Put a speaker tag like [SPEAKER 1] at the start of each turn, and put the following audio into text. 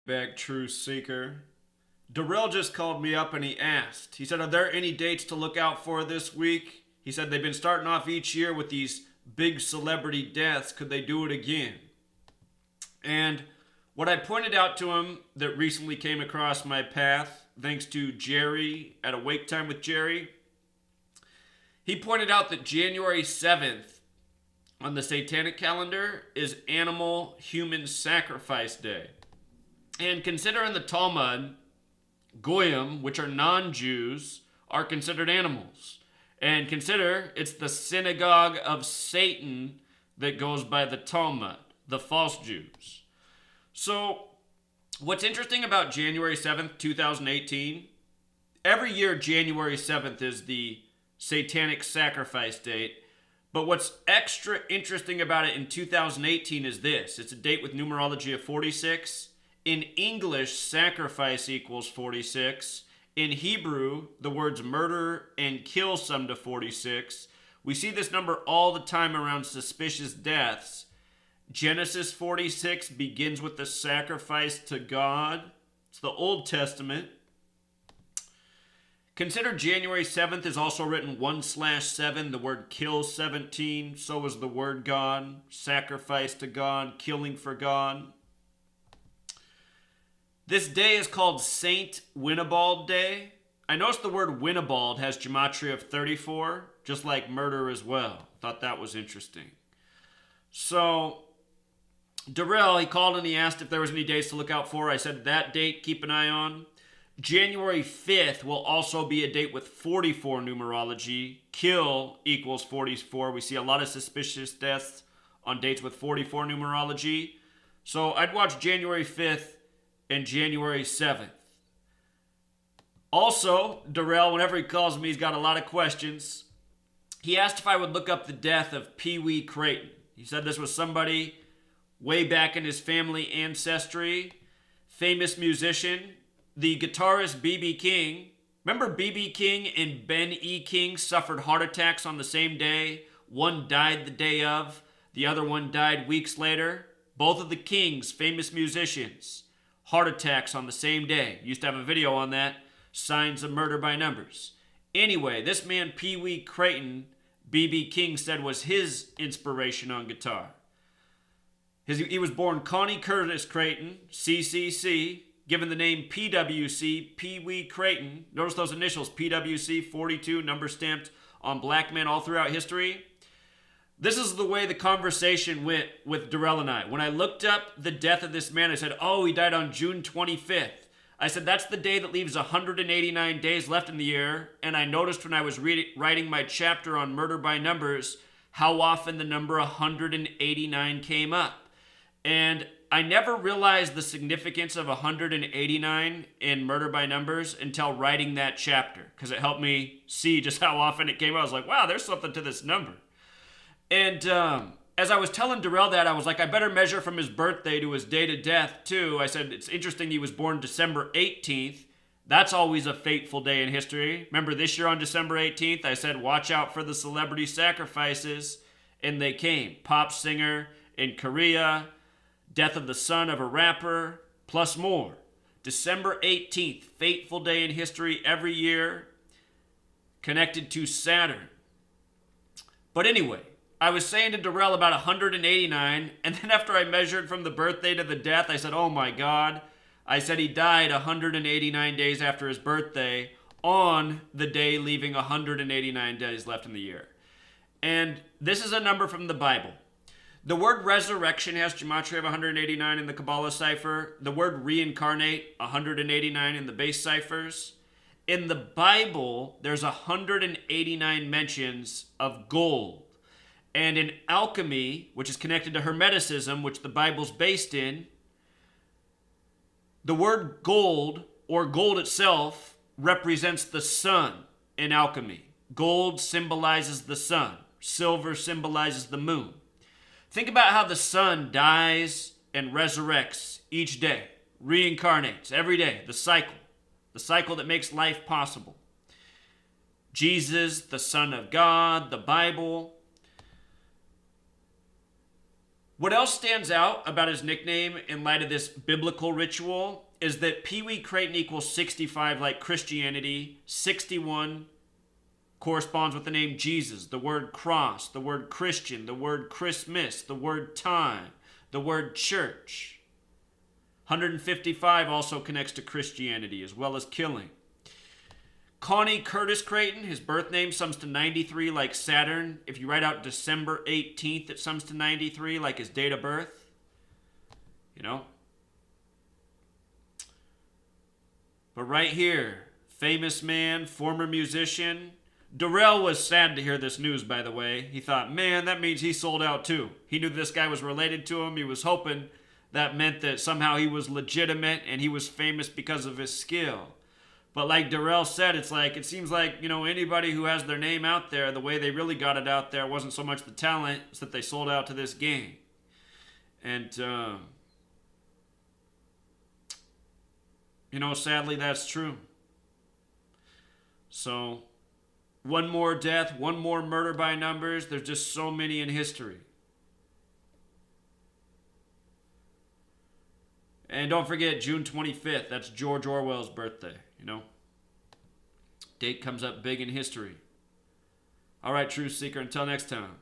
[SPEAKER 1] Back True Seeker. Darrell just called me up and he asked. He said, "Are there any dates to look out for this week?" He said they've been starting off each year with these big celebrity deaths. Could they do it again? And what I pointed out to him that recently came across my path, thanks to Jerry at Awake Time with Jerry, he pointed out that January 7th on the Satanic Calendar is Animal Human Sacrifice Day. And consider in the Talmud, Goyim, which are non-Jews, are considered animals. And consider it's the synagogue of Satan that goes by the Talmud, the false Jews. So, what's interesting about January 7th, 2018, every year January 7th is the Satanic Sacrifice date. But what's extra interesting about it in 2018 is this. It's a date with numerology of 46. In English, sacrifice equals 46. In Hebrew, the words murder and kill sum to 46. We see this number all the time around suspicious deaths. Genesis 46 begins with the sacrifice to God. It's the Old Testament. Consider January 7th is also written 1/7. The word kill 17. So is the word God. Sacrifice to God. Killing for God. This day is called Saint Winibald Day. I noticed the word Winibald has gematria of 34, just like murder as well. Thought that was interesting. So, Darrell, he called and he asked if there was any dates to look out for. I said that date, keep an eye on. January 5th will also be a date with 44 numerology. Kill equals 44. We see a lot of suspicious deaths on dates with 44 numerology. So I'd watch January 5th and January 7th. Also, Darrell, whenever he calls me, he's got a lot of questions. He asked if I would look up the death of Pee Wee Crayton. He said this was somebody way back in his family ancestry, famous musician, the guitarist B.B. King. Remember B.B. King and Ben E. King suffered heart attacks on the same day? One died the day of, the other one died weeks later. Both of the Kings, famous musicians, heart attacks on the same day. Used to have a video on that. Signs of murder by numbers. Anyway, this man Pee Wee Crayton, B.B. King said was his inspiration on guitar. He was born Connie Curtis Crayton, CCC, given the name PWC, Pee Wee Crayton. Notice those initials, PWC 42, number stamped on black men all throughout history. This is the way the conversation went with Darrell and I. When I looked up the death of this man, I said, oh, he died on June 25th. I said, that's the day that leaves 189 days left in the year. And I noticed when I was writing my chapter on murder by numbers, how often the number 189 came up. And I never realized the significance of 189 in murder by numbers until writing that chapter, because it helped me see just how often it came out. I was like, wow, there's something to this number. And as I was telling Darrell that, I was like, I better measure from his birthday to his date of death, too. I said, it's interesting he was born December 18th. That's always a fateful day in history. Remember this year on December 18th, I said, watch out for the celebrity sacrifices. And they came. Pop singer in Korea, death of the son of a rapper, plus more. December 18th, fateful day in history every year, connected to Saturn. But anyway, I was saying to Darrell about 189, and then after I measured from the birthday to the death, I said, oh my God. I said he died 189 days after his birthday on the day leaving 189 days left in the year. And this is a number from the Bible. The word resurrection has gematria of 189 in the Kabbalah cipher. The word reincarnate, 189 in the base ciphers. In the Bible, there's 189 mentions of gold. And in alchemy, which is connected to Hermeticism, which the Bible's based in, the word gold, or gold itself, represents the sun in alchemy. Gold symbolizes the sun. Silver symbolizes the moon. Think about how the sun dies and resurrects each day, reincarnates every day, the cycle that makes life possible. Jesus, the Son of God, the Bible. What else stands out about his nickname in light of this biblical ritual is that Pee Wee Crayton equals 65 like Christianity, 61 corresponds with the name Jesus, the word cross, the word Christian, the word Christmas, the word time, the word church. 155 also connects to Christianity as well as killing. Connie Curtis Crayton, his birth name sums to 93 like Saturn. If you write out December 18th, it sums to 93 like his date of birth. You know? But right here, famous man, former musician. Darrell was sad to hear this news, by the way. He thought, man, that means he sold out too. He knew this guy was related to him. He was hoping that meant that somehow he was legitimate and he was famous because of his skill. But like Darrell said, it seems like, anybody who has their name out there, the way they really got it out there wasn't so much the talent, it's that they sold out to this game. And, sadly, that's true. So, one more death, one more murder by numbers. There's just so many in history. And don't forget, June 25th, that's George Orwell's birthday, Date comes up big in history. All right, Truth Seeker, until next time.